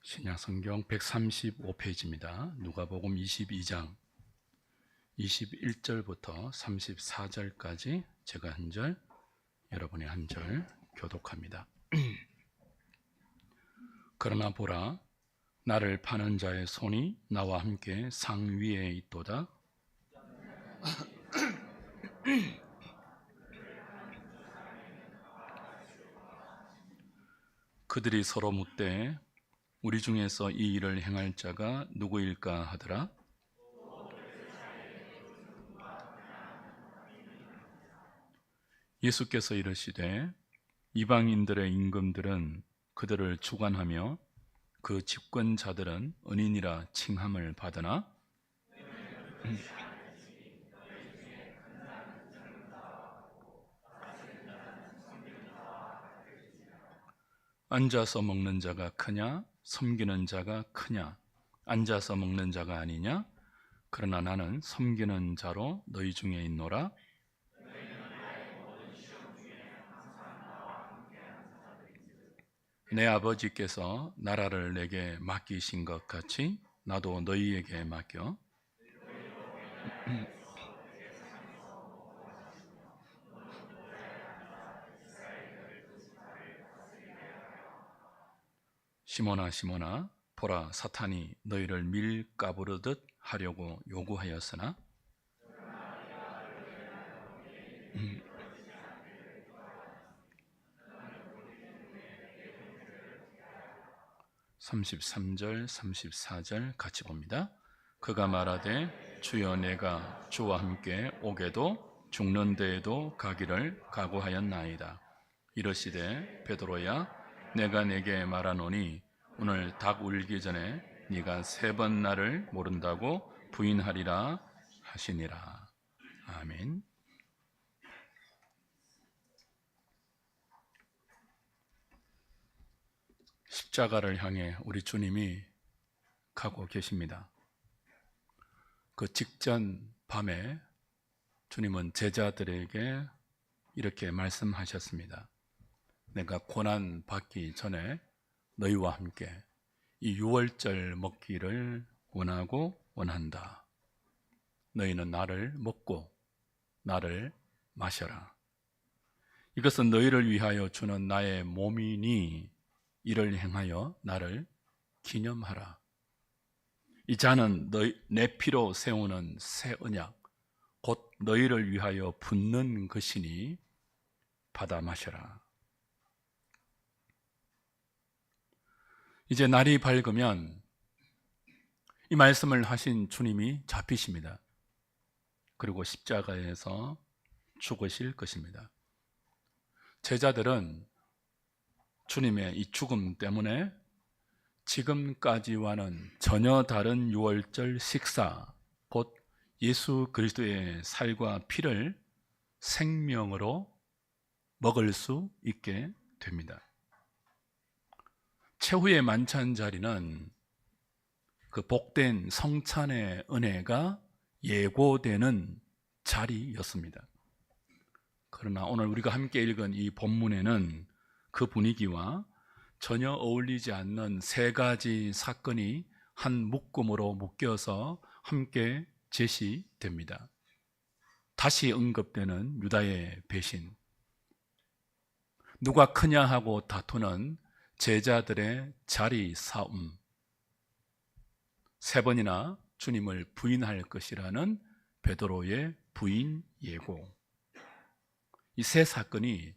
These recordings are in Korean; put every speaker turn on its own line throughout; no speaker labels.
신약성경 135페이지입니다. 누가복음 22장 21절부터 34절까지 제가 한 절, 여러분이 한 절 교독합니다. 그러나 보라, 나를 파는 자의 손이 나와 함께 상 위에 있도다. 그들이 서로 묻되 우리 중에서 이 일을 행할 자가 누구일까 하더라. 예수께서 이르시되 이방인들의 임금들은 그들을 주관하며 그 집권자들은 은인이라 칭함을 받으나 앉아서 먹는 자가 크냐 섬기는 자가 크냐? 앉아서 먹는 자가 아니냐? 그러나 나는 섬기는 자로 너희 중에 있노라. 내 아버지께서 나라를 내게 맡기신 것 같이 나도 너희에게 맡겨 시몬아 시몬아 보라, 사탄이 너희를 밀가부르듯 하려고 요구하였으나 33절 34절 같이 봅니다. 그가 말하되 주여, 내가 주와 함께 오게도 죽는 데에도 가기를 각오하였나이다. 이르시되 베드로야, 내가 내게 말하노니 오늘 닭 울기 전에 네가 3번 나를 모른다고 부인하리라 하시니라. 아멘. 십자가를 향해 우리 주님이 가고 계십니다. 그 직전 밤에 주님은 제자들에게 이렇게 말씀하셨습니다. 내가 고난 받기 전에 너희와 함께 이 유월절 먹기를 원한다. 너희는 나를 먹고 나를 마셔라. 이것은 너희를 위하여 주는 나의 몸이니 이를 행하여 나를 기념하라. 이 잔은 내 피로 세우는 새 언약, 곧 너희를 위하여 붓는 것이니 받아 마셔라. 이제 날이 밝으면 이 말씀을 하신 주님이 잡히십니다. 그리고 십자가에서 죽으실 것입니다. 제자들은 주님의 이 죽음 때문에 지금까지와는 전혀 다른 유월절 식사, 곧 예수 그리스도의 살과 피를 생명으로 먹을 수 있게 됩니다. 최후의 만찬 자리는 그 복된 성찬의 은혜가 예고되는 자리였습니다. 그러나 오늘 우리가 함께 읽은 이 본문에는 그 분위기와 전혀 어울리지 않는 3가지 사건이 한 묶음으로 묶여서 함께 제시됩니다. 다시 언급되는 유다의 배신, 누가 크냐 하고 다투는 제자들의 자리 싸움, 3번이나 주님을 부인할 것이라는 베드로의 부인 예고, 이 3 사건이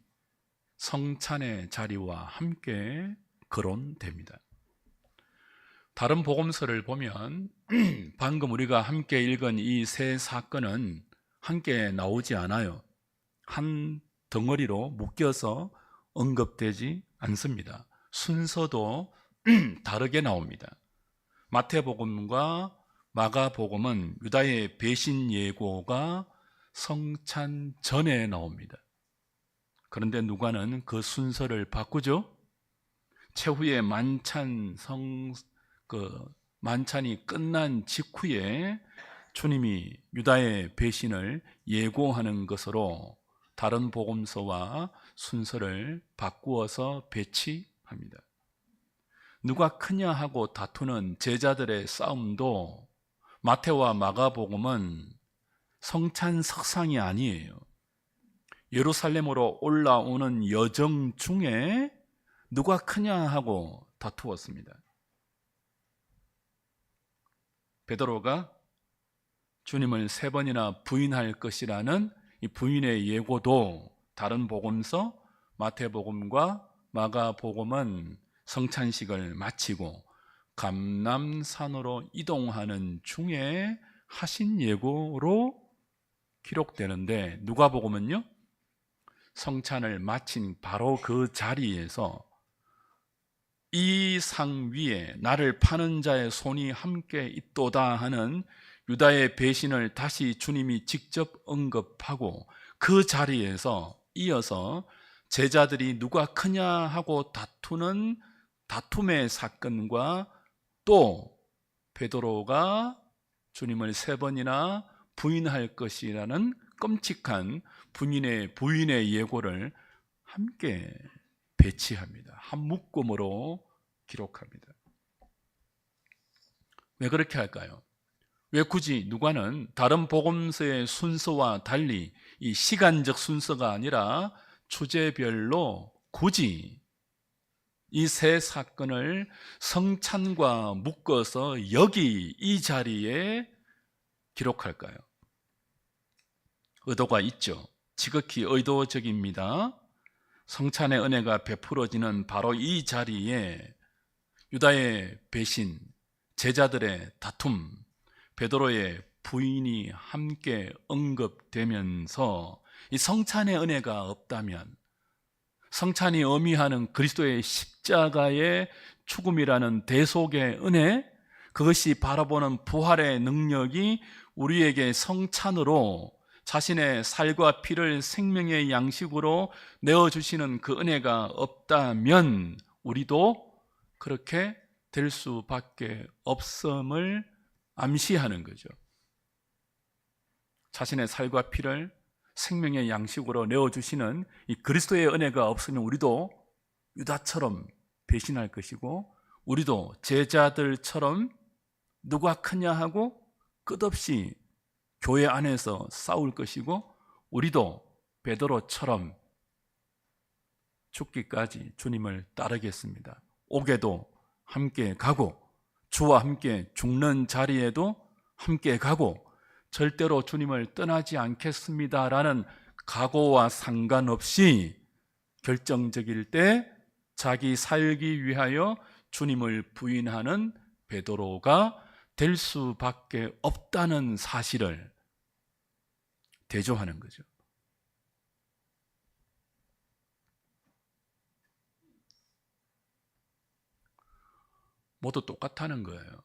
성찬의 자리와 함께 거론됩니다. 다른 복음서를 보면 방금 우리가 함께 읽은 이 3 사건은 함께 나오지 않아요. 한 덩어리로 묶여서 언급되지 않습니다. 순서도 다르게 나옵니다. 마태복음과 마가복음은 유다의 배신 예고가 성찬 전에 나옵니다. 그런데 누가는 그 순서를 바꾸죠. 최후의 만찬이 끝난 직후에 주님이 유다의 배신을 예고하는 것으로 다른 복음서와 순서를 바꾸어서 배치합니다. 누가 크냐 하고 다투는 제자들의 싸움도 마태와 마가복음은 성찬 석상이 아니에요. 예루살렘으로 올라오는 여정 중에 누가 크냐 하고 다투었습니다. 베드로가 주님을 3번이나 부인할 것이라는 이 부인의 예고도 다른 복음서 마태복음과 마가복음은 성찬식을 마치고 감람산으로 이동하는 중에 하신 예고로 기록되는데, 누가복음은요 성찬을 마친 바로 그 자리에서 이 상 위에 나를 파는 자의 손이 함께 있도다 하는 유다의 배신을 다시 주님이 직접 언급하고, 그 자리에서 이어서 제자들이 누가 크냐 하고 다투는 다툼의 사건과 또 베드로가 주님을 3번이나 부인할 것이라는 끔찍한 부인의 예고를 함께 배치합니다. 한 묶음으로 기록합니다. 왜 그렇게 할까요? 왜 굳이 누가는 다른 복음서의 순서와 달리 이 시간적 순서가 아니라 주제별로 굳이 이 세 사건을 성찬과 묶어서 여기 이 자리에 기록할까요? 의도가 있죠. 지극히 의도적입니다. 성찬의 은혜가 베풀어지는 바로 이 자리에 유다의 배신, 제자들의 다툼, 베드로의 부인이 함께 언급되면서 이 성찬의 은혜가 없다면, 성찬이 의미하는 그리스도의 십자가의 죽음이라는 대속의 은혜, 그것이 바라보는 부활의 능력이 우리에게 성찬으로 자신의 살과 피를 생명의 양식으로 내어주시는 그 은혜가 없다면 우리도 그렇게 될 수밖에 없음을 암시하는 거죠. 자신의 살과 피를 생명의 양식으로 내어주시는 이 그리스도의 은혜가 없으면 우리도 유다처럼 배신할 것이고, 우리도 제자들처럼 누가 크냐 하고 끝없이 교회 안에서 싸울 것이고, 우리도 베드로처럼 죽기까지 주님을 따르겠습니다. 옥에도 함께 가고 주와 함께 죽는 자리에도 함께 가고 절대로 주님을 떠나지 않겠습니다라는 각오와 상관없이 결정적일 때 자기 살기 위하여 주님을 부인하는 베드로가 될 수밖에 없다는 사실을 대조하는 거죠. 모두 똑같다는 거예요.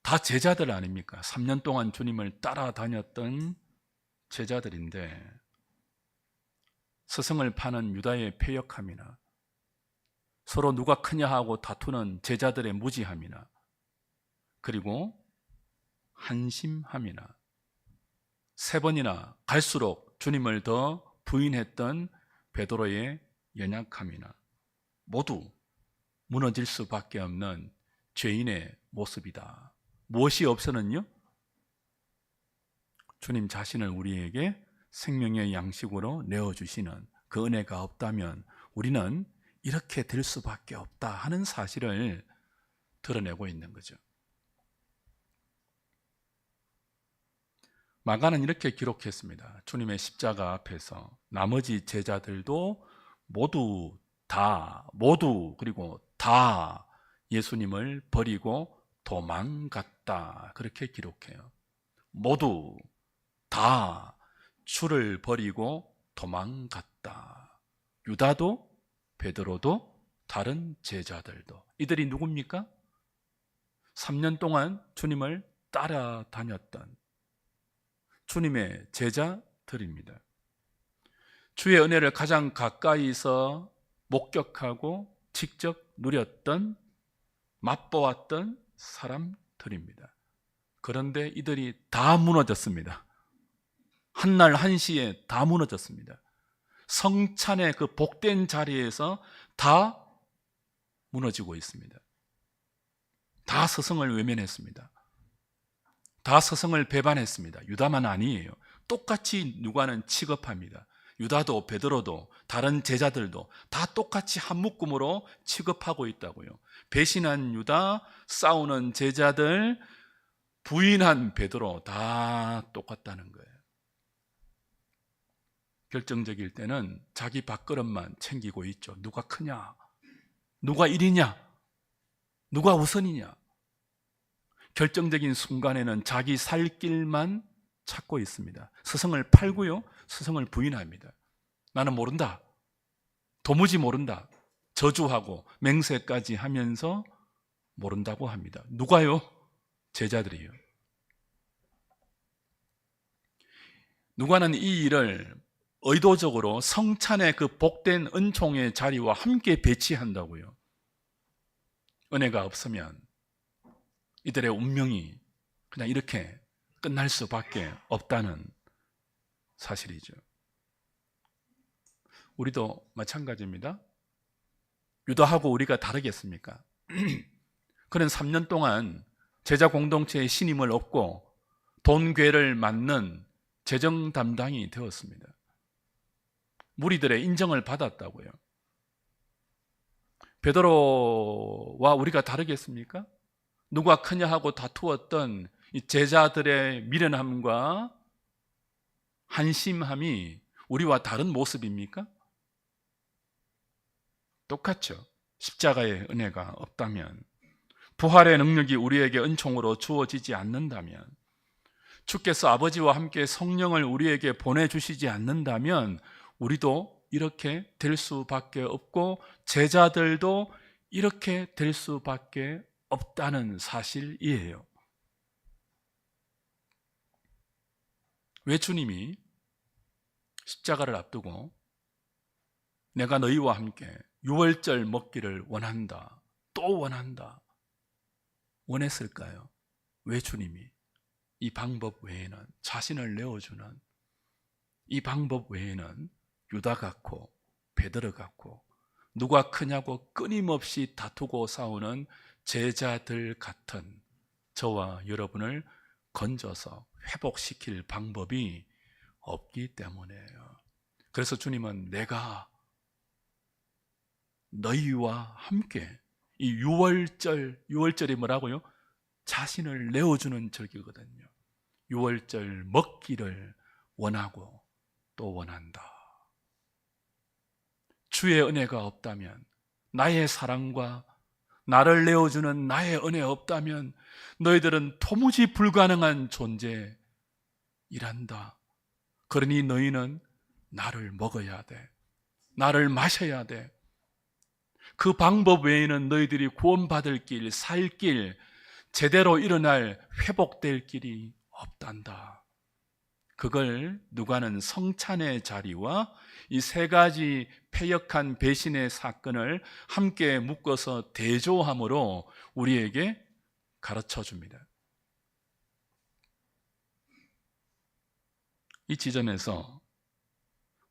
다 제자들 아닙니까? 3년 동안 주님을 따라다녔던 제자들인데, 스승을 파는 유다의 패역함이나 서로 누가 크냐 하고 다투는 제자들의 무지함이나, 그리고 한심함이나 3번이나 갈수록 주님을 더 부인했던 베드로의 연약함이나 모두 무너질 수밖에 없는 죄인의 모습이다. 무엇이 없어는요? 주님 자신을 우리에게 생명의 양식으로 내어주시는 그 은혜가 없다면 우리는 이렇게 될 수밖에 없다 하는 사실을 드러내고 있는 거죠. 마가는 이렇게 기록했습니다. 주님의 십자가 앞에서 나머지 제자들도 모두 그리고 다 예수님을 버리고 도망갔다, 그렇게 기록해요. 모두 다 주를 버리고 도망갔다. 유다도 베드로도 다른 제자들도. 이들이 누굽니까? 3년 동안 주님을 따라다녔던 주님의 제자들입니다. 주의 은혜를 가장 가까이서 목격하고 직접 누렸던, 맛보았던 사람들입니다. 그런데 이들이 다 무너졌습니다. 한날 한시에 다 무너졌습니다. 성찬의 그 복된 자리에서 다 무너지고 있습니다. 다 스승을 외면했습니다. 다 스승을 배반했습니다. 유다만 아니에요. 똑같이 누가는 취급합니다. 유다도 베드로도 다른 제자들도 다 똑같이 한 묶음으로 취급하고 있다고요. 배신한 유다, 싸우는 제자들, 부인한 베드로 다 똑같다는 거예요. 결정적일 때는 자기 밥그릇만 챙기고 있죠. 누가 크냐? 누가 1위냐? 누가 우선이냐? 결정적인 순간에는 자기 살 길만 찾고 있습니다. 스승을 팔고요, 스승을 부인합니다. 나는 모른다, 도무지 모른다, 저주하고 맹세까지 하면서 모른다고 합니다. 누가요? 제자들이요. 누가는 이 일을 의도적으로 성찬의 그 복된 은총의 자리와 함께 배치한다고요. 은혜가 없으면 이들의 운명이 그냥 이렇게 끝날 수밖에 없다는 사실이죠. 우리도 마찬가지입니다. 유다하고 우리가 다르겠습니까? 그는 3년 동안 제자 공동체의 신임을 얻고 돈괴를 맡는 재정 담당이 되었습니다. 무리들의 인정을 받았다고요. 베드로와 우리가 다르겠습니까? 누가 크냐 하고 다투었던 이 제자들의 미련함과 한심함이 우리와 다른 모습입니까? 똑같죠. 십자가의 은혜가 없다면, 부활의 능력이 우리에게 은총으로 주어지지 않는다면, 주께서 아버지와 함께 성령을 우리에게 보내주시지 않는다면 우리도 이렇게 될 수밖에 없고 제자들도 이렇게 될 수밖에 없다는 사실이에요. 왜 주님이 십자가를 앞두고 내가 너희와 함께 유월절 먹기를 원한다, 또 원한다 원했을까요? 왜 주님이 이 방법 외에는, 자신을 내어주는 이 방법 외에는 유다 같고 베드로 같고 누가 크냐고 끊임없이 다투고 싸우는 제자들 같은 저와 여러분을 건져서 회복시킬 방법이 없기 때문이에요. 그래서 주님은 내가 너희와 함께, 이 유월절이 뭐라고요? 자신을 내어주는 절기거든요. 유월절 먹기를 원하고 또 원한다. 주의 은혜가 없다면, 나의 사랑과 나를 내어주는 나의 은혜 없다면 너희들은 도무지 불가능한 존재이란다. 그러니 너희는 나를 먹어야 돼. 나를 마셔야 돼. 그 방법 외에는 너희들이 구원받을 길, 살 길, 제대로 일어날 회복될 길이 없단다. 그걸 누가는 성찬의 자리와 이 세 가지 패역한 배신의 사건을 함께 묶어서 대조함으로 우리에게 가르쳐 줍니다. 이 지점에서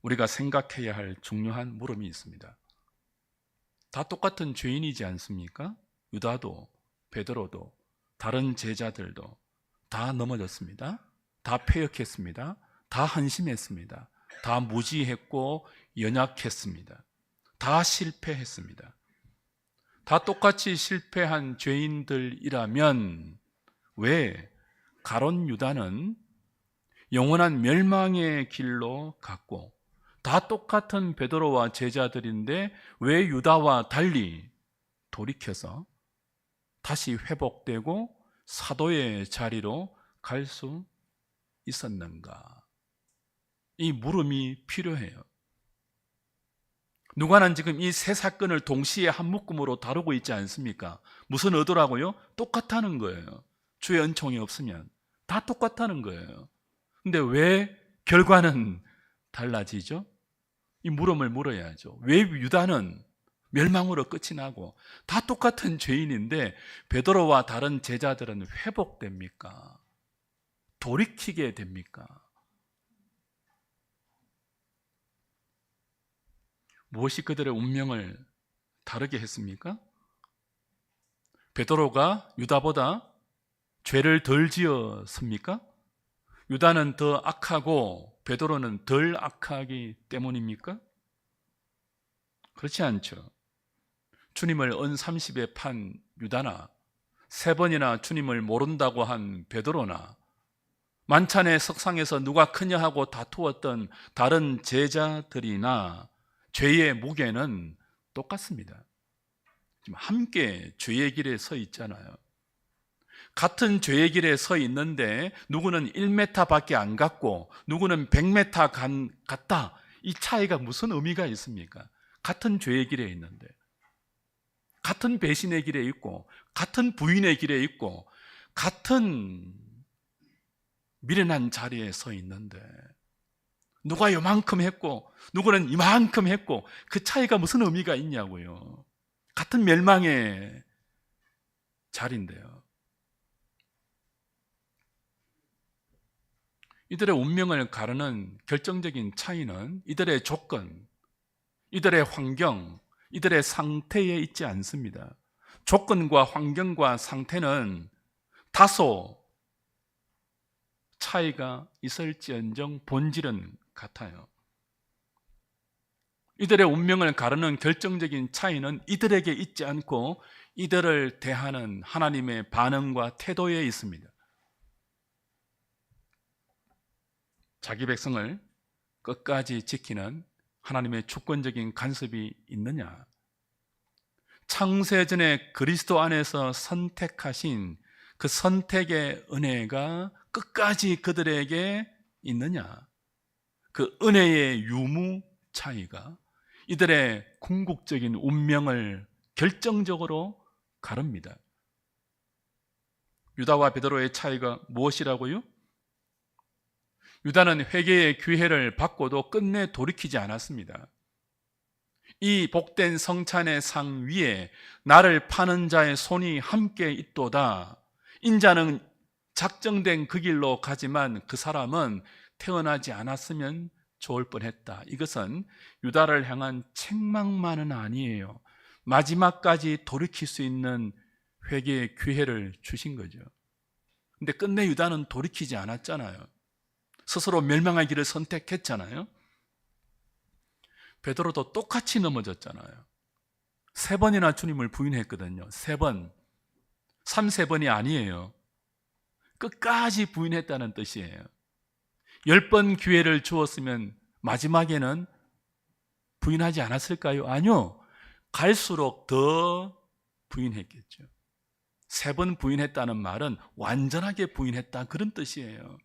우리가 생각해야 할 중요한 물음이 있습니다. 다 똑같은 죄인이지 않습니까? 유다도 베드로도 다른 제자들도 다 넘어졌습니다. 다 패역했습니다. 다 한심했습니다. 다 무지했고 연약했습니다. 다 실패했습니다. 다 똑같이 실패한 죄인들이라면 왜 가룟 유다는 영원한 멸망의 길로 갔고, 다 똑같은 베드로와 제자들인데 왜 유다와 달리 돌이켜서 다시 회복되고 사도의 자리로 갈 수 있었는가? 이 물음이 필요해요. 누가는 지금 이 세 사건을 동시에 한 묶음으로 다루고 있지 않습니까? 무슨 의도라고요? 똑같다는 거예요. 주의 은총이 없으면 다 똑같다는 거예요. 근데 왜 결과는 달라지죠? 이 물음을 물어야죠. 왜 유다는 멸망으로 끝이 나고 다 똑같은 죄인인데 베드로와 다른 제자들은 회복됩니까? 돌이키게 됩니까? 무엇이 그들의 운명을 다르게 했습니까? 베드로가 유다보다 죄를 덜 지었습니까? 유다는 더 악하고 베드로는 덜 악하기 때문입니까? 그렇지 않죠. 주님을 언30에 판 유다나 3번이나 주님을 모른다고 한 베드로나 만찬의 석상에서 누가 크냐 하고 다투었던 다른 제자들이나 죄의 무게는 똑같습니다. 지금 함께 죄의 길에 서 있잖아요. 같은 죄의 길에 서 있는데 누구는 1m 밖에 안 갔고 누구는 100m 갔다. 이 차이가 무슨 의미가 있습니까? 같은 죄의 길에 있는데, 같은 배신의 길에 있고 같은 부인의 길에 있고 같은 미련한 자리에 서 있는데 누가 요만큼 했고 누구는 이만큼 했고 그 차이가 무슨 의미가 있냐고요. 같은 멸망의 자리인데요. 이들의 운명을 가르는 결정적인 차이는 이들의 조건, 이들의 환경, 이들의 상태에 있지 않습니다. 조건과 환경과 상태는 다소 차이가 있을지언정 본질은 같아요. 이들의 운명을 가르는 결정적인 차이는 이들에게 있지 않고 이들을 대하는 하나님의 반응과 태도에 있습니다. 자기 백성을 끝까지 지키는 하나님의 주권적인 간섭이 있느냐? 창세전에 그리스도 안에서 선택하신 그 선택의 은혜가 끝까지 그들에게 있느냐? 그 은혜의 유무 차이가 이들의 궁극적인 운명을 결정적으로 가릅니다. 유다와 베드로의 차이가 무엇이라고요? 유다는 회개의 기회를 받고도 끝내 돌이키지 않았습니다. 이 복된 성찬의 상 위에 나를 파는 자의 손이 함께 있도다. 인자는 작정된 그 길로 가지만 그 사람은 태어나지 않았으면 좋을 뻔했다. 이것은 유다를 향한 책망만은 아니에요. 마지막까지 돌이킬 수 있는 회개의 기회를 주신 거죠. 근데 끝내 유다는 돌이키지 않았잖아요. 스스로 멸망의 길을 선택했잖아요. 베드로도 똑같이 넘어졌잖아요. 3번이나 주님을 부인했거든요. 3번. 3세번이 아니에요. 끝까지 부인했다는 뜻이에요. 10번 기회를 주었으면 마지막에는 부인하지 않았을까요? 아니요. 갈수록 더 부인했겠죠. 3번 부인했다는 말은 완전하게 부인했다, 그런 뜻이에요.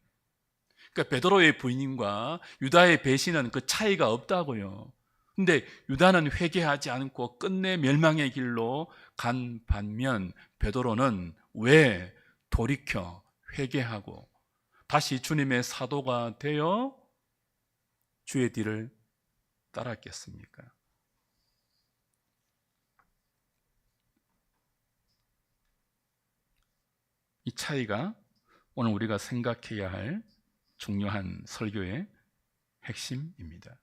그러니까 베드로의 부인과 유다의 배신은 그 차이가 없다고요. 근데 유다는 회개하지 않고 끝내 멸망의 길로 간 반면 베드로는 왜 돌이켜 회개하고 다시 주님의 사도가 되어 주의 뒤를 따랐겠습니까? 이 차이가 오늘 우리가 생각해야 할 중요한 설교의 핵심입니다.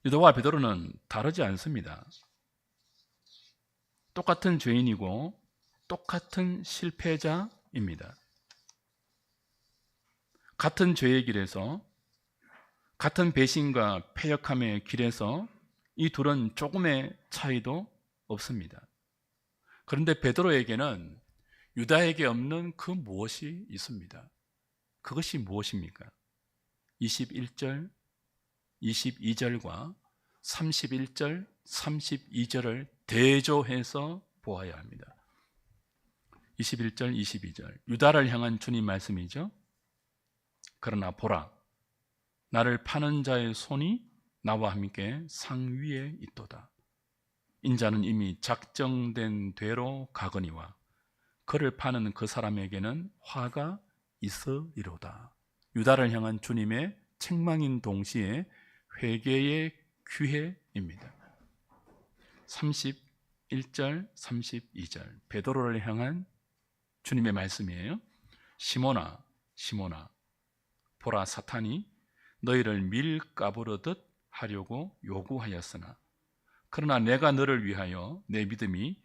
유다와 베드로는 다르지 않습니다. 똑같은 죄인이고 똑같은 실패자입니다. 같은 죄의 길에서, 같은 배신과 패역함의 길에서 이 둘은 조금의 차이도 없습니다. 그런데 베드로에게는 유다에게 없는 그 무엇이 있습니다. 그것이 무엇입니까? 21절, 22절과 31절, 32절을 대조해서 보아야 합니다. 21절, 22절. 유다를 향한 주님 말씀이죠. 그러나 보라, 나를 파는 자의 손이 나와 함께 상 위에 있도다. 인자는 이미 작정된 대로 가거니와 그를 파는 그 사람에게는 화가 있으리로다. 유다를 향한 주님의 책망인 동시에 회개의 기회입니다. 31절, 32절 베드로를 향한 주님의 말씀이에요. 시몬아, 시몬아, 보라, 사탄이 너희를 밀가부르듯 하려고 요구하였으나 그러나 내가 너를 위하여 내 믿음이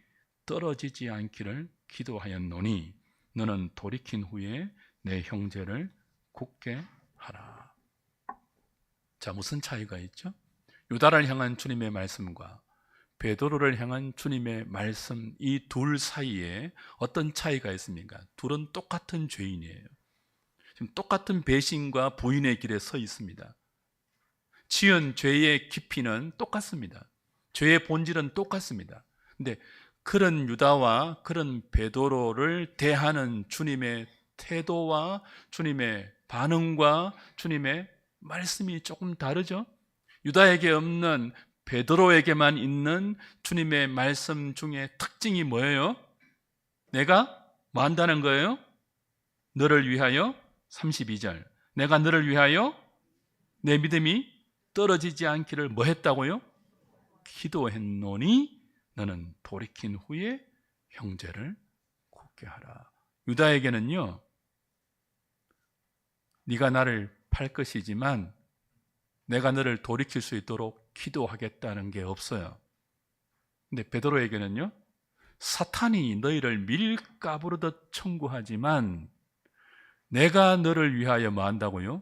떨어지지 않기를 기도하였노니 너는 돌이킨 후에 내 형제를 굳게 하라. 자, 무슨 차이가 있죠? 유다를 향한 주님의 말씀과 베드로를 향한 주님의 말씀, 이 둘 사이에 어떤 차이가 있습니까? 둘은 똑같은 죄인이에요. 지금 똑같은 배신과 부인의 길에 서 있습니다. 지은 죄의 깊이는 똑같습니다. 죄의 본질은 똑같습니다. 근데 그런 유다와 그런 베드로를 대하는 주님의 태도와 주님의 반응과 주님의 말씀이 조금 다르죠? 유다에게 없는 베드로에게만 있는 주님의 말씀 중에 특징이 뭐예요? 내가 뭐 한다는 거예요? 너를 위하여 32절 내가 너를 위하여 내 믿음이 떨어지지 않기를 뭐 했다고요? 기도했노니 너는 돌이킨 후에 형제를 굳게 하라. 유다에게는요, 네가 나를 팔 것이지만 내가 너를 돌이킬 수 있도록 기도하겠다는 게 없어요. 근데 베드로에게는요, 사탄이 너희를 밀가부르듯 청구하지만 내가 너를 위하여 뭐 한다고요?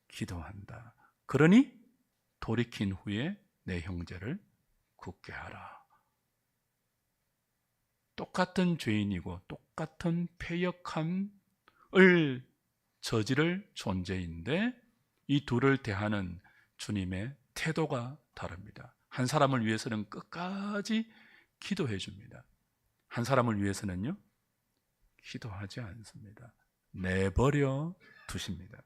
기도한다. 그러니 돌이킨 후에 내 형제를 굳게 하라. 똑같은 죄인이고 똑같은 패역함을 저지를 존재인데 이 둘을 대하는 주님의 태도가 다릅니다. 한 사람을 위해서는 끝까지 기도해 줍니다. 한 사람을 위해서는요, 기도하지 않습니다. 내버려 두십니다.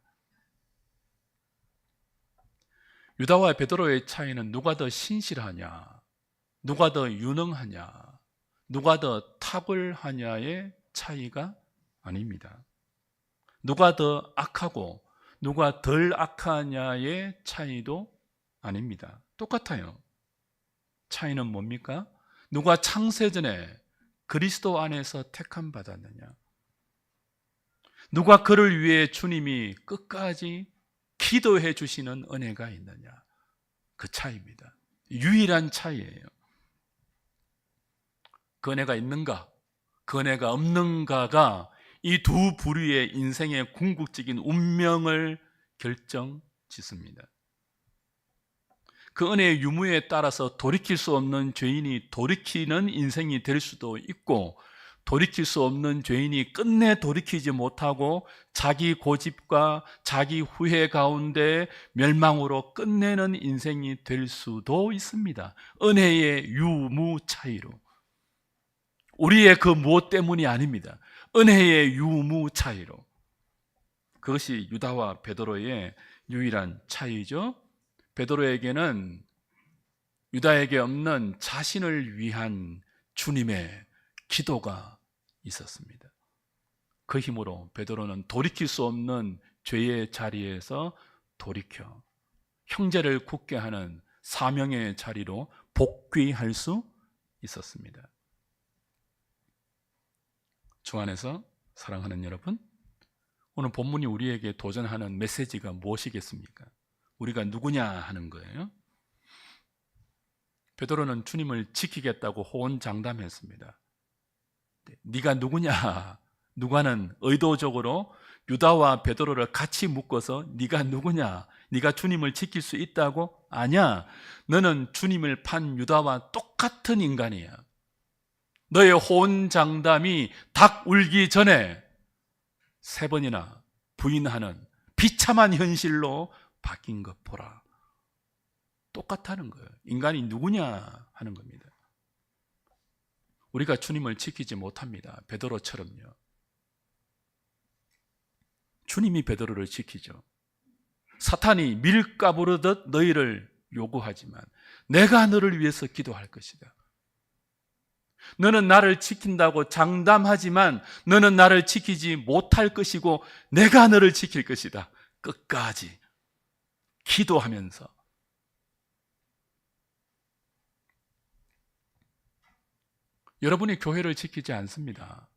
유다와 베드로의 차이는 누가 더 신실하냐, 누가 더 유능하냐, 누가 더 탁월하냐의 차이가 아닙니다. 누가 더 악하고 누가 덜 악하냐의 차이도 아닙니다. 똑같아요. 차이는 뭡니까? 누가 창세전에 그리스도 안에서 택함 받았느냐, 누가 그를 위해 주님이 끝까지 기도해 주시는 은혜가 있느냐, 그 차이입니다. 유일한 차이예요. 그 은혜가 있는가, 그 은혜가 없는가가 이 두 부류의 인생의 궁극적인 운명을 결정짓습니다. 그 은혜의 유무에 따라서 돌이킬 수 없는 죄인이 돌이키는 인생이 될 수도 있고, 돌이킬 수 없는 죄인이 끝내 돌이키지 못하고 자기 고집과 자기 후회 가운데 멸망으로 끝내는 인생이 될 수도 있습니다. 은혜의 유무 차이로. 우리의 그 무엇 때문이 아닙니다. 은혜의 유무 차이로. 그것이 유다와 베드로의 유일한 차이죠. 베드로에게는 유다에게 없는 자신을 위한 주님의 기도가 있었습니다. 그 힘으로 베드로는 돌이킬 수 없는 죄의 자리에서 돌이켜 형제를 굳게 하는 사명의 자리로 복귀할 수 있었습니다. 주 안에서 사랑하는 여러분, 오늘 본문이 우리에게 도전하는 메시지가 무엇이겠습니까? 우리가 누구냐 하는 거예요. 베드로는 주님을 지키겠다고 호언장담했습니다. 네가 누구냐? 누가는 의도적으로 유다와 베드로를 같이 묶어서 네가 누구냐? 네가 주님을 지킬 수 있다고? 아니야. 너는 주님을 판 유다와 똑같은 인간이야. 너의 호언장담이 닭 울기 전에 3번이나 부인하는 비참한 현실로 바뀐 것 보라. 똑같다는 거예요. 인간이 누구냐 하는 겁니다. 우리가 주님을 지키지 못합니다. 베드로처럼요. 주님이 베드로를 지키죠. 사탄이 밀가부르듯 너희를 요구하지만 내가 너를 위해서 기도할 것이다. 너는 나를 지킨다고 장담하지만 너는 나를 지키지 못할 것이고 내가 너를 지킬 것이다. 끝까지 기도하면서. 여러분이 교회를 지키지 않습니다.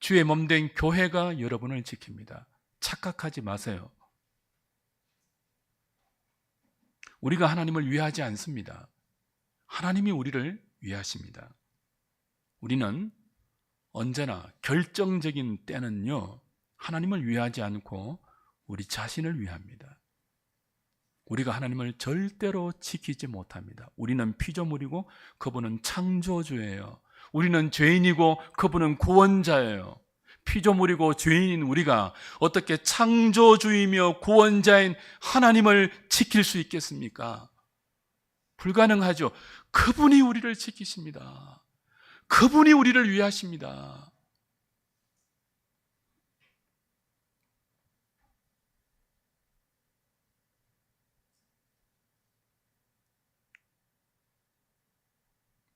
주의 몸된 교회가 여러분을 지킵니다. 착각하지 마세요. 우리가 하나님을 위하지 않습니다. 하나님이 우리를 위하십니다. 우리는 언제나 결정적인 때는요, 하나님을 위하지 않고 우리 자신을 위합니다. 우리가 하나님을 절대로 지키지 못합니다. 우리는 피조물이고 그분은 창조주예요. 우리는 죄인이고 그분은 구원자예요. 피조물이고 죄인인 우리가 어떻게 창조주이며 구원자인 하나님을 지킬 수 있겠습니까? 불가능하죠. 그분이 우리를 지키십니다. 그분이 우리를 위하십니다.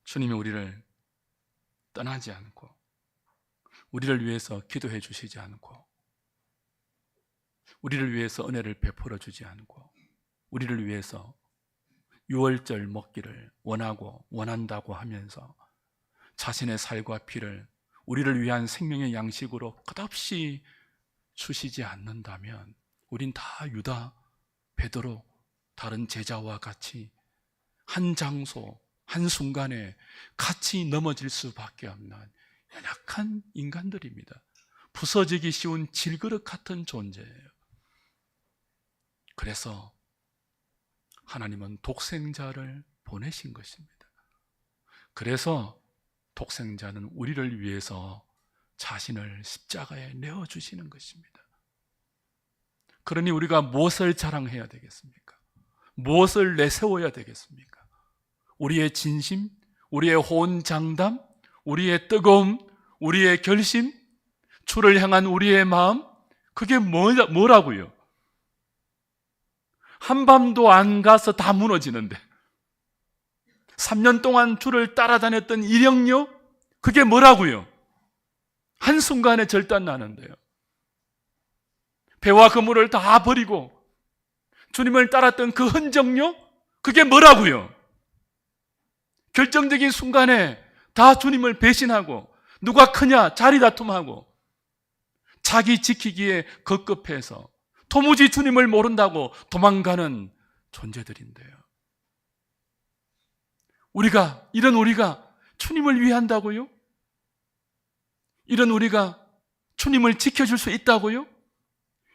주님이 우리를 떠나지 않고 우리를 위해서 기도해 주시지 않고 우리를 위해서 은혜를 베풀어 주지 않고 우리를 위해서 유월절 먹기를 원하고 원한다고 하면서 자신의 살과 피를 우리를 위한 생명의 양식으로 끝없이 주시지 않는다면 우린 다 유다, 베드로, 다른 제자와 같이 한 장소, 한순간에 같이 넘어질 수밖에 없는 연약한 인간들입니다. 부서지기 쉬운 질그릇 같은 존재예요. 그래서 하나님은 독생자를 보내신 것입니다. 그래서 독생자는 우리를 위해서 자신을 십자가에 내어주시는 것입니다. 그러니 우리가 무엇을 자랑해야 되겠습니까? 무엇을 내세워야 되겠습니까? 우리의 진심, 우리의 호언장담, 우리의 뜨거움, 우리의 결심, 주를 향한 우리의 마음, 그게 뭐라고요? 한밤도 안 가서 다 무너지는데 3년 동안 주를 따라다녔던 이력요? 그게 뭐라고요? 한순간에 절단나는데요. 배와 그물을 다 버리고 주님을 따랐던 그 흔적요? 그게 뭐라고요? 결정적인 순간에 다 주님을 배신하고 누가 크냐 자리 다툼하고 자기 지키기에 급급해서 도무지 주님을 모른다고 도망가는 존재들인데요. 이런 우리가 주님을 위한다고요? 이런 우리가 주님을 지켜줄 수 있다고요?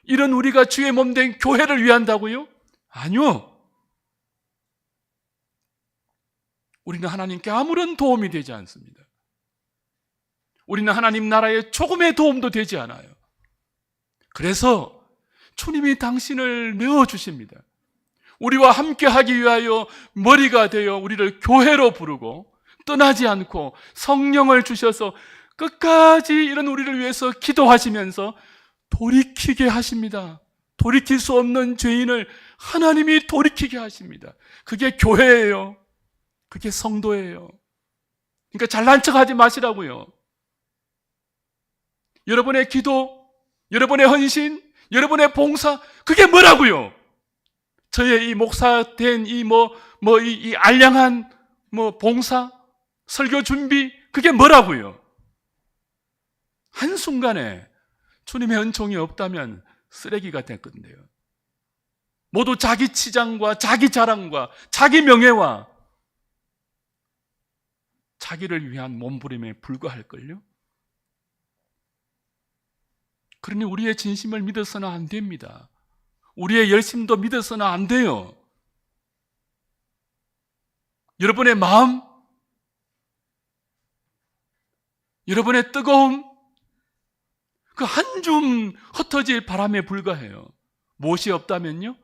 이런 우리가 주의 몸된 교회를 위한다고요? 아니요. 우리는 하나님께 아무런 도움이 되지 않습니다. 우리는 하나님 나라에 조금의 도움도 되지 않아요. 그래서 주님이 당신을 내어주십니다. 우리와 함께 하기 위하여 머리가 되어 우리를 교회로 부르고 떠나지 않고 성령을 주셔서 끝까지 이런 우리를 위해서 기도하시면서 돌이키게 하십니다. 돌이킬 수 없는 죄인을 하나님이 돌이키게 하십니다. 그게 교회예요. 그게 성도예요. 그러니까 잘난 척하지 마시라고요. 여러분의 기도, 여러분의 헌신, 여러분의 봉사, 그게 뭐라고요? 저의 이 목사된 이 알량한 봉사, 설교 준비, 그게 뭐라고요? 한순간에 주님의 은총이 없다면 쓰레기가 될 건데요. 모두 자기 치장과 자기 자랑과 자기 명예와 자기를 위한 몸부림에 불과할걸요? 그러니 우리의 진심을 믿어서는 안 됩니다. 우리의 열심도 믿어서는 안 돼요. 여러분의 마음, 여러분의 뜨거움, 그 한 줌 흩어질 바람에 불과해요. 무엇이 없다면요?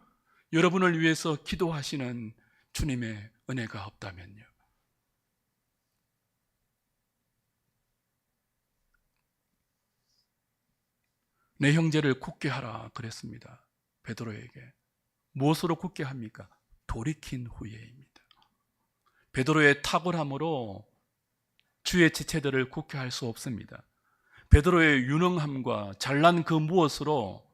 여러분을 위해서 기도하시는 주님의 은혜가 없다면요. 내 형제를 굳게 하라 그랬습니다. 베드로에게. 무엇으로 굳게 합니까? 돌이킨 후에입니다. 베드로의 탁월함으로 주의 지체들을 굳게 할 수 없습니다. 베드로의 유능함과 잘난 그 무엇으로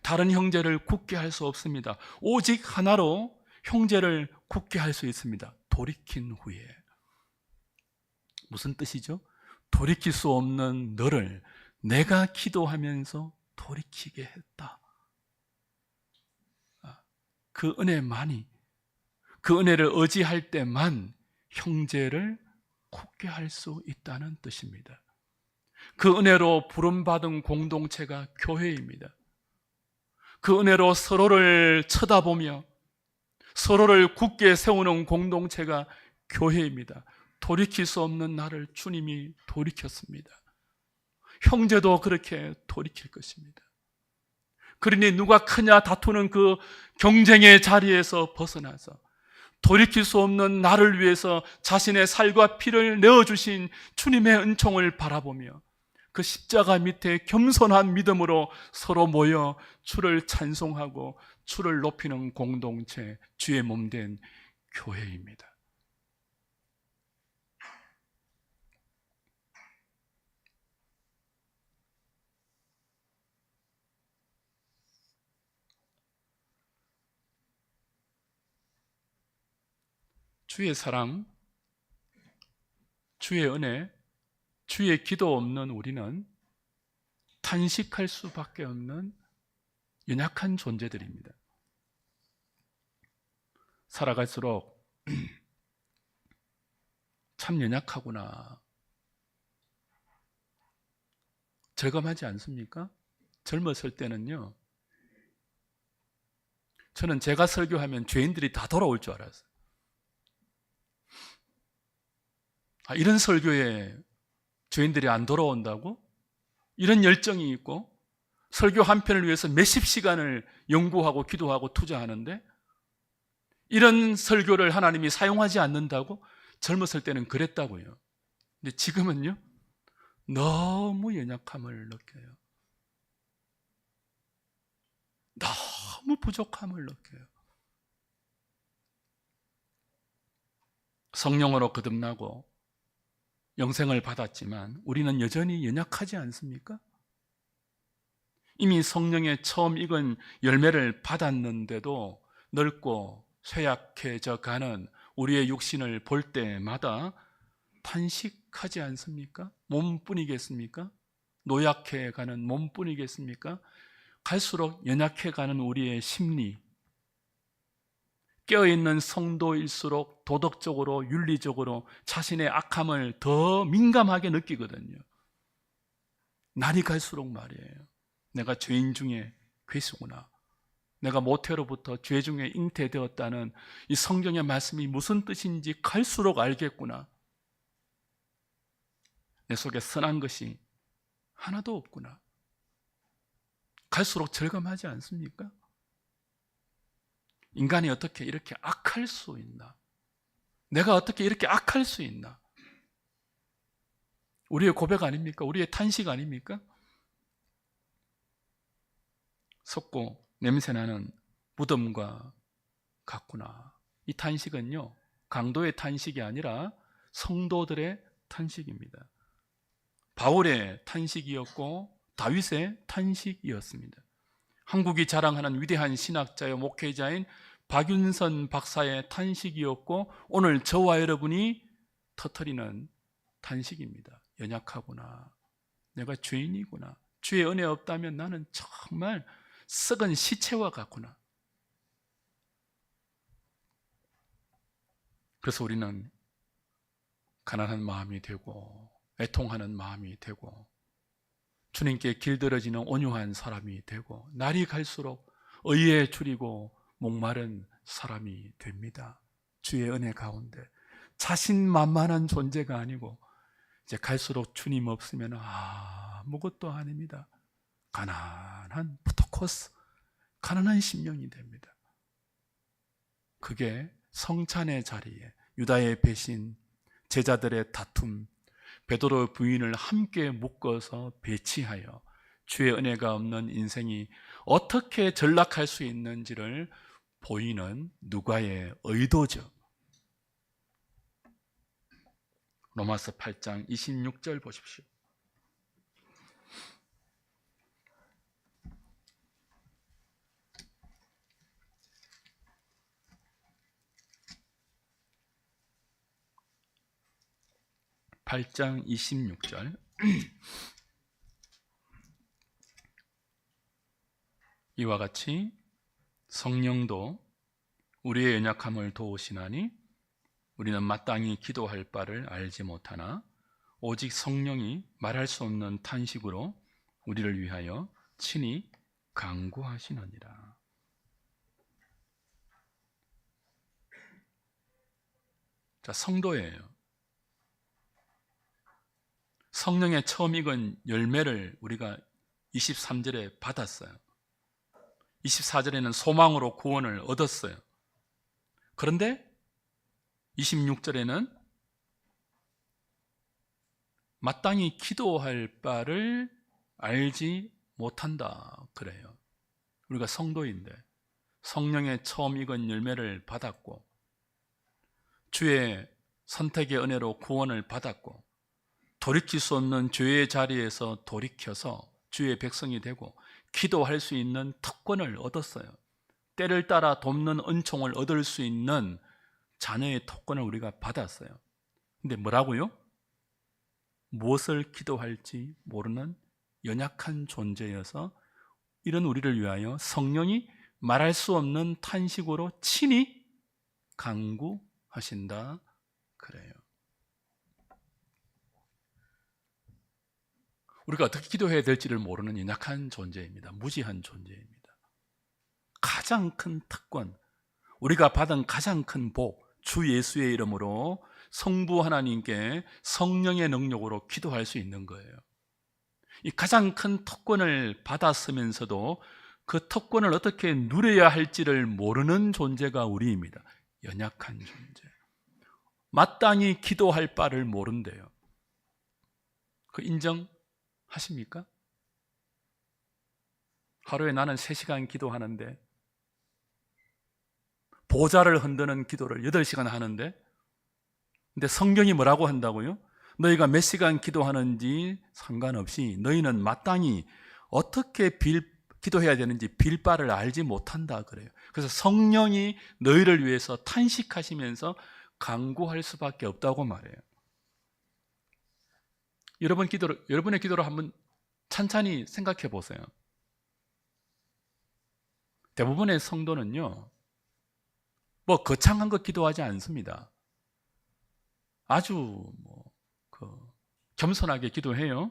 다른 형제를 굳게 할 수 없습니다. 오직 하나로 형제를 굳게 할 수 있습니다. 돌이킨 후에. 무슨 뜻이죠? 돌이킬 수 없는 너를 내가 기도하면서 돌이키게 했다. 그 은혜만이, 그 은혜를 의지할 때만 형제를 굳게 할 수 있다는 뜻입니다. 그 은혜로 부름받은 공동체가 교회입니다. 그 은혜로 서로를 쳐다보며 서로를 굳게 세우는 공동체가 교회입니다. 돌이킬 수 없는 나를 주님이 돌이켰습니다. 형제도 그렇게 돌이킬 것입니다. 그러니 누가 크냐 다투는 그 경쟁의 자리에서 벗어나서 돌이킬 수 없는 나를 위해서 자신의 살과 피를 내어주신 주님의 은총을 바라보며 그 십자가 밑에 겸손한 믿음으로 서로 모여 주를 찬송하고 주를 높이는 공동체, 주의 몸된 교회입니다. 주의 사랑, 주의 은혜, 주의 기도 없는 우리는 탄식할 수밖에 없는 연약한 존재들입니다. 살아갈수록 참 연약하구나. 절감하지 않습니까? 젊었을 때는요, 저는 제가 설교하면 죄인들이 다 돌아올 줄 알았어요. 이런 설교에 죄인들이 안 돌아온다고? 이런 열정이 있고 설교 한 편을 위해서 몇십 시간을 연구하고 기도하고 투자하는데 이런 설교를 하나님이 사용하지 않는다고? 젊었을 때는 그랬다고요. 근데 지금은요, 너무 연약함을 느껴요. 너무 부족함을 느껴요. 성령으로 거듭나고 영생을 받았지만 우리는 여전히 연약하지 않습니까? 이미 성령의 처음 익은 열매를 받았는데도 넓고 쇠약해져 가는 우리의 육신을 볼 때마다 탄식하지 않습니까? 몸뿐이겠습니까? 노약해 가는 몸뿐이겠습니까? 갈수록 연약해 가는 우리의 심리, 깨어있는 성도일수록 도덕적으로 윤리적으로 자신의 악함을 더 민감하게 느끼거든요. 날이 갈수록 말이에요. 내가 죄인 중에 괴수구나. 내가 모태로부터 죄 중에 잉태되었다는 이 성경의 말씀이 무슨 뜻인지 갈수록 알겠구나. 내 속에 선한 것이 하나도 없구나. 갈수록 절감하지 않습니까? 인간이 어떻게 이렇게 악할 수 있나? 내가 어떻게 이렇게 악할 수 있나? 우리의 고백 아닙니까? 우리의 탄식 아닙니까? 썩고 냄새나는 무덤과 같구나. 이 탄식은요, 강도의 탄식이 아니라 성도들의 탄식입니다. 바울의 탄식이었고 다윗의 탄식이었습니다. 한국이 자랑하는 위대한 신학자요 목회자인 박윤선 박사의 탄식이었고 오늘 저와 여러분이 터뜨리는 탄식입니다. 연약하구나. 내가 죄인이구나. 주의 은혜 없다면 나는 정말 썩은 시체와 같구나. 그래서 우리는 가난한 마음이 되고 애통하는 마음이 되고 주님께 길들어지는 온유한 사람이 되고 날이 갈수록 의에 줄이고 목마른 사람이 됩니다. 주의 은혜 가운데 자신만만한 존재가 아니고 이제 갈수록 주님 없으면 아무것도 아닙니다. 가난한 부토코스, 가난한 심령이 됩니다. 그게 성찬의 자리에 유다의 배신, 제자들의 다툼, 베드로 부인을 함께 묶어서 배치하여 주의 은혜가 없는 인생이 어떻게 전락할 수 있는지를 보이는 누가의 의도죠. 로마서 8장 26절 보십시오. (8장 26절) 이와 같이 성령도 우리의 연약함을 도우시나니 우리는 마땅히 기도할 바를 알지 못하나 오직 성령이 말할 수 없는 탄식으로 우리를 위하여 친히 간구하시느니라. 자, 성도예요. 성령의 처음 익은 열매를 우리가 23절에 받았어요. 24절에는 소망으로 구원을 얻었어요. 그런데 26절에는 마땅히 기도할 바를 알지 못한다 그래요. 우리가 성도인데 성령의 처음 익은 열매를 받았고 주의 선택의 은혜로 구원을 받았고 돌이킬 수 없는 죄의 자리에서 돌이켜서 주의 백성이 되고 기도할 수 있는 특권을 얻었어요. 때를 따라 돕는 은총을 얻을 수 있는 자녀의 특권을 우리가 받았어요. 근데 뭐라고요? 무엇을 기도할지 모르는 연약한 존재여서 이런 우리를 위하여 성령이 말할 수 없는 탄식으로 친히 간구하신다 그래요. 우리가 어떻게 기도해야 될지를 모르는 연약한 존재입니다. 무지한 존재입니다. 가장 큰 특권, 우리가 받은 가장 큰 복, 주 예수의 이름으로 성부 하나님께 성령의 능력으로 기도할 수 있는 거예요. 이 가장 큰 특권을 받았으면서도 그 특권을 어떻게 누려야 할지를 모르는 존재가 우리입니다. 연약한 존재. 마땅히 기도할 바를 모른대요. 그 인정하십니까? 하루에 나는 3시간 기도하는데 보좌를 흔드는 기도를 8시간 하는데 근데 성경이 뭐라고 한다고요? 너희가 몇 시간 기도하는지 상관없이 너희는 마땅히 어떻게 기도해야 되는지 빌 바를 알지 못한다 그래요. 그래서 성령이 너희를 위해서 탄식하시면서 간구할 수밖에 없다고 말해요. 여러분의 기도를 한번 찬찬히 생각해 보세요. 대부분의 성도는요, 거창한 거 기도하지 않습니다. 아주 겸손하게 기도해요.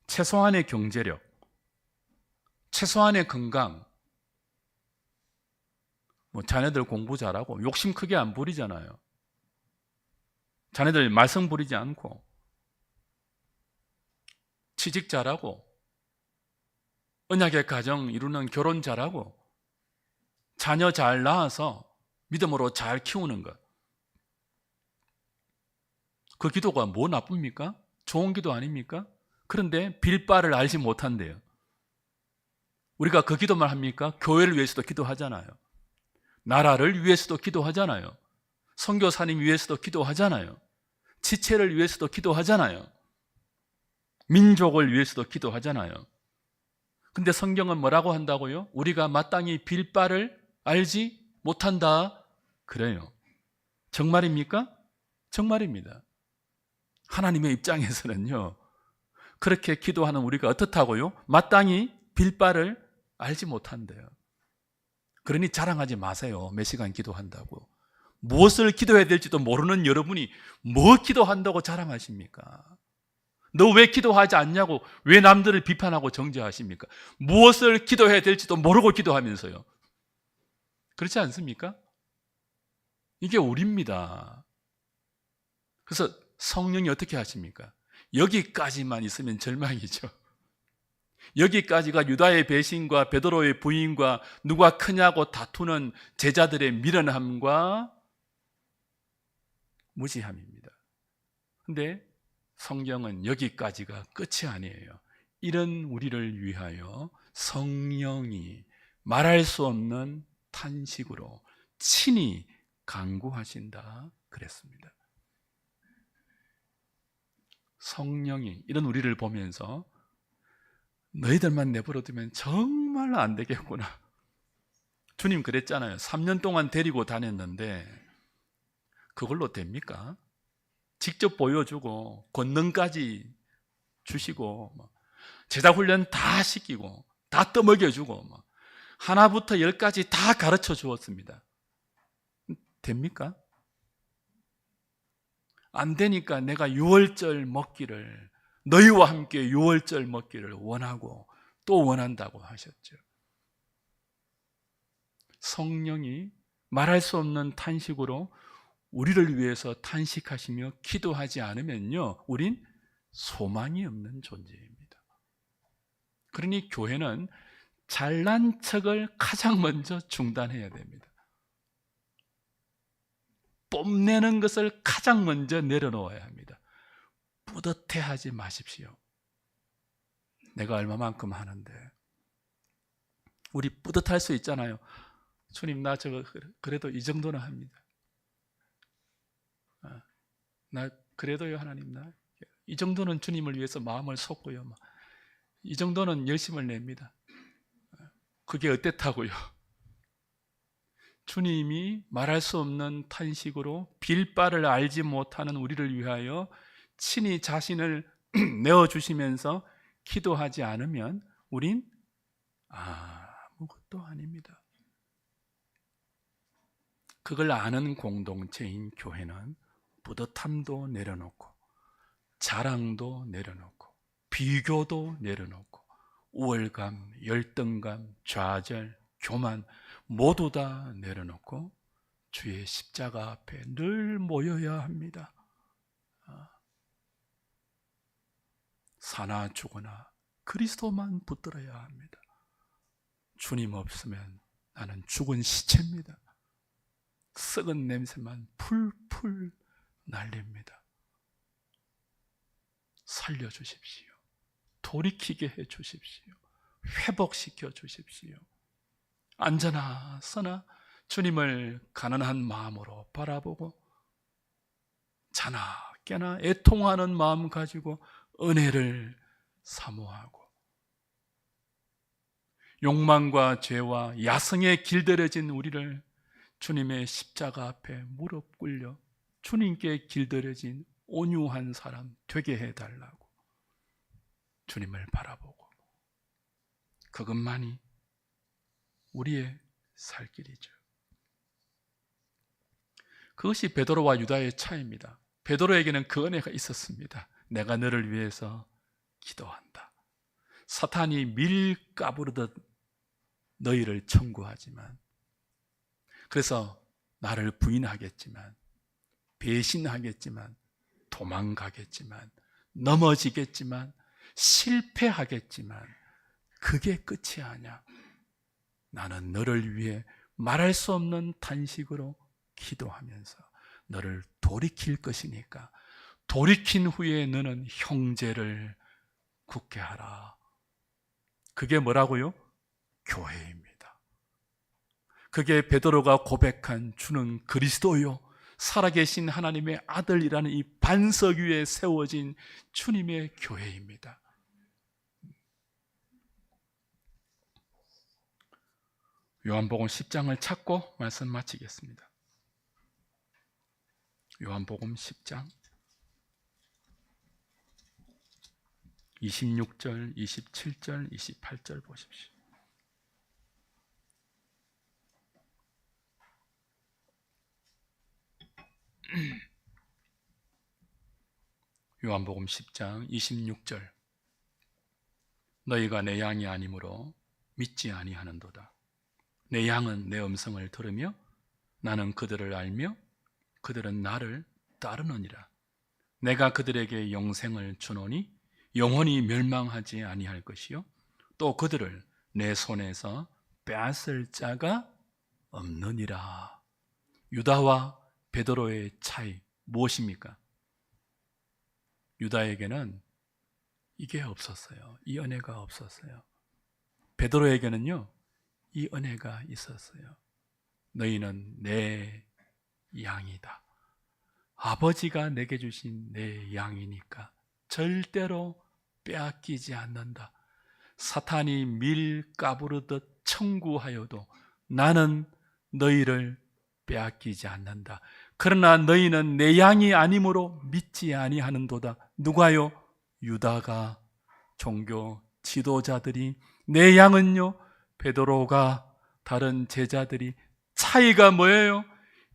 최소한의 경제력, 최소한의 건강, 자녀들 공부 잘하고 욕심 크게 안 부리잖아요. 자녀들 말썽 부리지 않고 취직 잘하고 언약의 가정 이루는 결혼 잘하고 자녀 잘 낳아서 믿음으로 잘 키우는 것. 그 기도가 뭐 나쁩니까? 좋은 기도 아닙니까? 그런데 빌 바를 알지 못한대요. 우리가 그 기도만 합니까? 교회를 위해서도 기도하잖아요. 나라를 위해서도 기도하잖아요. 선교사님 위해서도 기도하잖아요. 지체를 위해서도 기도하잖아요. 민족을 위해서도 기도하잖아요. 근데 성경은 뭐라고 한다고요? 우리가 마땅히 빌 바를 알지 못한다 그래요. 정말입니까? 정말입니다. 하나님의 입장에서는요, 그렇게 기도하는 우리가 어떻다고요? 마땅히 빌 바를 알지 못한대요. 그러니 자랑하지 마세요. 몇 시간 기도한다고. 무엇을 기도해야 될지도 모르는 여러분이 뭐 기도한다고 자랑하십니까? 너 왜 기도하지 않냐고 왜 남들을 비판하고 정죄하십니까? 무엇을 기도해야 될지도 모르고 기도하면서요. 그렇지 않습니까? 이게 우리입니다. 그래서 성령이 어떻게 하십니까? 여기까지만 있으면 절망이죠. 여기까지가 유다의 배신과 베드로의 부인과 누가 크냐고 다투는 제자들의 미련함과 무지함입니다. 근데 성경은 여기까지가 끝이 아니에요. 이런 우리를 위하여 성령이 말할 수 없는 탄식으로 친히 간구하신다 그랬습니다. 성령이 이런 우리를 보면서 너희들만 내버려두면 정말 안 되겠구나. 주님 그랬잖아요. 3년 동안 데리고 다녔는데 그걸로 됩니까? 직접 보여주고 권능까지 주시고 제자 훈련 다 시키고 다 떠먹여주고 하나부터 열까지 다 가르쳐 주었습니다. 됩니까? 안 되니까 내가 유월절 먹기를, 너희와 함께 유월절 먹기를 원하고 또 원한다고 하셨죠. 성령이 말할 수 없는 탄식으로 우리를 위해서 탄식하시며 기도하지 않으면요, 우린 소망이 없는 존재입니다. 그러니 교회는 잘난 척을 가장 먼저 중단해야 됩니다. 뽐내는 것을 가장 먼저 내려놓아야 합니다. 뿌듯해하지 마십시오. 내가 얼마만큼 하는데. 우리 뿌듯할 수 있잖아요. 주님, 나 저거 그래도 이 정도는 합니다. 나 그래도요, 하나님, 나 이 정도는 주님을 위해서 마음을 쏟고요, 이 정도는 열심을 냅니다. 그게 어땠다고요? 주님이 말할 수 없는 탄식으로 빌 바를 알지 못하는 우리를 위하여 친히 자신을 내어주시면서 기도하지 않으면 우린 아무것도 아닙니다. 그걸 아는 공동체인 교회는 뿌듯함도 내려놓고 자랑도 내려놓고 비교도 내려놓고 우월감, 열등감, 좌절, 교만 모두 다 내려놓고 주의 십자가 앞에 늘 모여야 합니다. 사나 죽으나 그리스도만 붙들어야 합니다. 주님 없으면 나는 죽은 시체입니다. 썩은 냄새만 풀풀 날립니다. 살려주십시오. 돌이키게 해주십시오. 회복시켜 주십시오. 앉아나 서나 주님을 가난한 마음으로 바라보고 자나 깨나 애통하는 마음 가지고 은혜를 사모하고 욕망과 죄와 야성에 길들여진 우리를 주님의 십자가 앞에 무릎 꿇려 주님께 길들여진 온유한 사람 되게 해달라고 주님을 바라보고, 그것만이 우리의 살 길이죠. 그것이 베드로와 유다의 차이입니다. 베드로에게는 그 은혜가 있었습니다. 내가 너를 위해서 기도한다. 사탄이 밀 까부르듯 너희를 청구하지만, 그래서 나를 부인하겠지만, 배신하겠지만, 도망가겠지만, 넘어지겠지만, 실패하겠지만 그게 끝이 아니야. 나는 너를 위해 말할 수 없는 탄식으로 기도하면서 너를 돌이킬 것이니까 돌이킨 후에 너는 형제를 굳게 하라. 그게 뭐라고요? 교회입니다. 그게 베드로가 고백한 주는 그리스도요 살아계신 하나님의 아들이라는 이 반석 위에 세워진 주님의 교회입니다. 요한복음 10장을 찾고 말씀 마치겠습니다. 요한복음 10장 26절, 27절, 28절 보십시오. 요한복음 10장 26절 너희가 내 양이 아니므로 믿지 아니하는도다. 내 양은 내 음성을 들으며 나는 그들을 알며 그들은 나를 따르느니라. 내가 그들에게 영생을 주노니 영원히 멸망하지 아니할 것이요 또 그들을 내 손에서 빼앗을 자가 없느니라. 유다와 베드로의 차이 무엇입니까? 유다에게는 이게 없었어요. 이 은혜가 없었어요. 베드로에게는요 이 은혜가 있었어요. 너희는 내 양이다. 아버지가 내게 주신 내 양이니까 절대로 빼앗기지 않는다. 사탄이 밀 까부르듯 청구하여도 나는 너희를 빼앗기지 않는다. 그러나 너희는 내 양이 아니므로 믿지 아니하는도다. 누가요? 유다가, 종교 지도자들이 내 양은요 베드로가 다른 제자들이 차이가 뭐예요?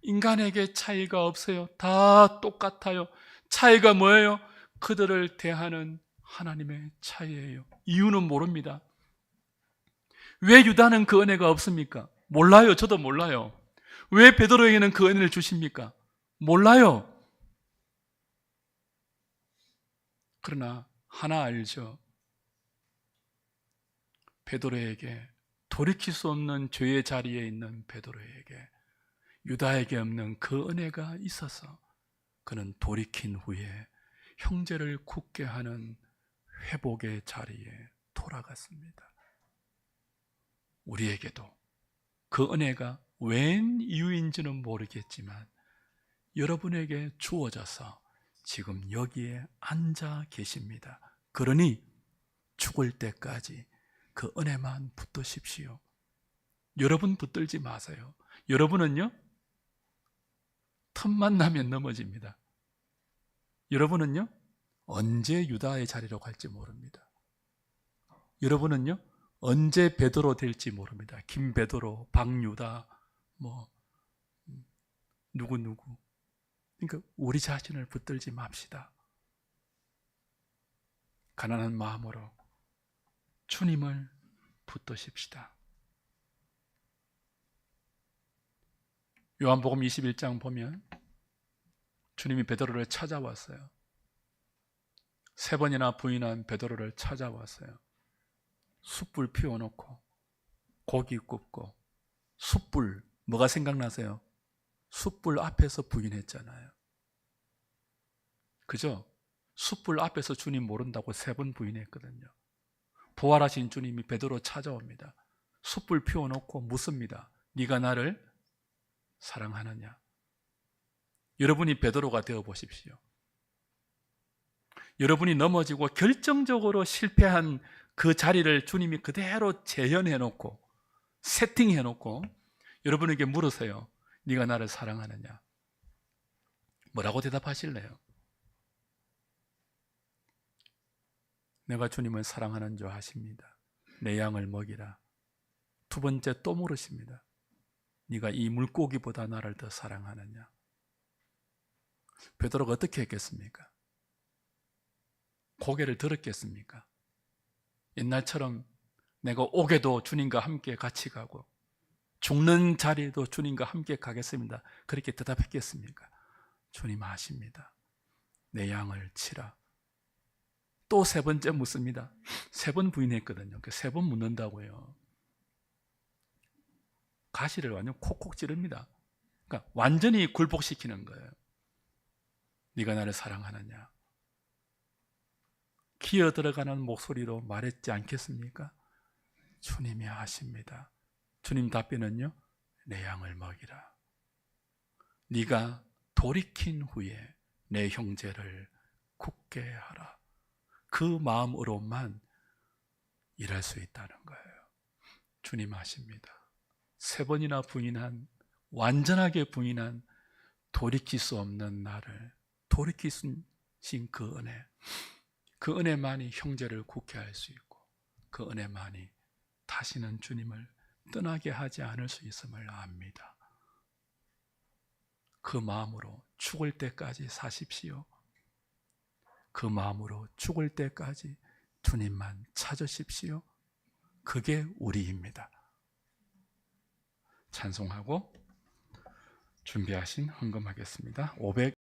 인간에게 차이가 없어요. 다 똑같아요. 차이가 뭐예요? 그들을 대하는 하나님의 차이예요. 이유는 모릅니다. 왜 유다는 그 은혜가 없습니까? 몰라요. 저도 몰라요. 왜 베드로에게는 그 은혜를 주십니까? 몰라요. 그러나 하나 알죠. 베드로에게, 돌이킬 수 없는 죄의 자리에 있는 베드로에게 유다에게 없는 그 은혜가 있어서 그는 돌이킨 후에 형제를 굳게 하는 회복의 자리에 돌아갔습니다. 우리에게도 그 은혜가 웬 이유인지는 모르겠지만 여러분에게 주어져서 지금 여기에 앉아 계십니다. 그러니 죽을 때까지 그 은혜만 붙드십시오. 여러분 붙들지 마세요. 여러분은요, 틈만 나면 넘어집니다. 여러분은요, 언제 유다의 자리로 갈지 모릅니다. 여러분은요, 언제 베드로 될지 모릅니다. 김베드로, 박유다, 누구. 그러니까 우리 자신을 붙들지 맙시다. 가난한 마음으로 주님을 붙드십시다. 요한복음 21장 보면 주님이 베드로를 찾아왔어요. 3번이나 부인한 베드로를 찾아왔어요. 숯불 피워놓고 고기 굽고, 숯불, 뭐가 생각나세요? 숯불 앞에서 부인했잖아요. 그죠? 숯불 앞에서 주님 모른다고 3번 부인했거든요. 부활하신 주님이 베드로 찾아옵니다. 숯불 피워놓고 묻습니다. 네가 나를 사랑하느냐? 여러분이 베드로가 되어 보십시오. 여러분이 넘어지고 결정적으로 실패한 그 자리를 주님이 그대로 재현해놓고 세팅해놓고 여러분에게 물으세요. 네가 나를 사랑하느냐? 뭐라고 대답하실래요? 내가 주님을 사랑하는 줄 아십니다. 내 양을 먹이라. 2번째 또 물으십니다. 네가 이 물고기보다 나를 더 사랑하느냐? 베드로가 어떻게 했겠습니까? 고개를 들었겠습니까? 옛날처럼 내가 옥에도 주님과 함께 같이 가고 죽는 자리에도 주님과 함께 가겠습니다. 그렇게 대답했겠습니까? 주님 아십니다. 내 양을 치라. 또 3번째 묻습니다. 3번 부인했거든요. 3번 묻는다고요. 가시를 완전 콕콕 찌릅니다. 그러니까 완전히 굴복시키는 거예요. 네가 나를 사랑하느냐? 기어 들어가는 목소리로 말했지 않겠습니까? 주님이 아십니다. 주님 답변은요, 내 양을 먹이라. 네가 돌이킨 후에 내 형제를 굳게 하라. 그 마음으로만 일할 수 있다는 거예요. 주님 아십니다. 3번이나 부인한, 완전하게 부인한 돌이킬 수 없는 나를 돌이키신 그 은혜, 그 은혜만이 형제를 굳게 할 수 있고 그 은혜만이 다시는 주님을 떠나게 하지 않을 수 있음을 압니다. 그 마음으로 죽을 때까지 사십시오. 그 마음으로 죽을 때까지 주님만 찾으십시오. 그게 우리입니다. 찬송하고 준비하신 헌금하겠습니다.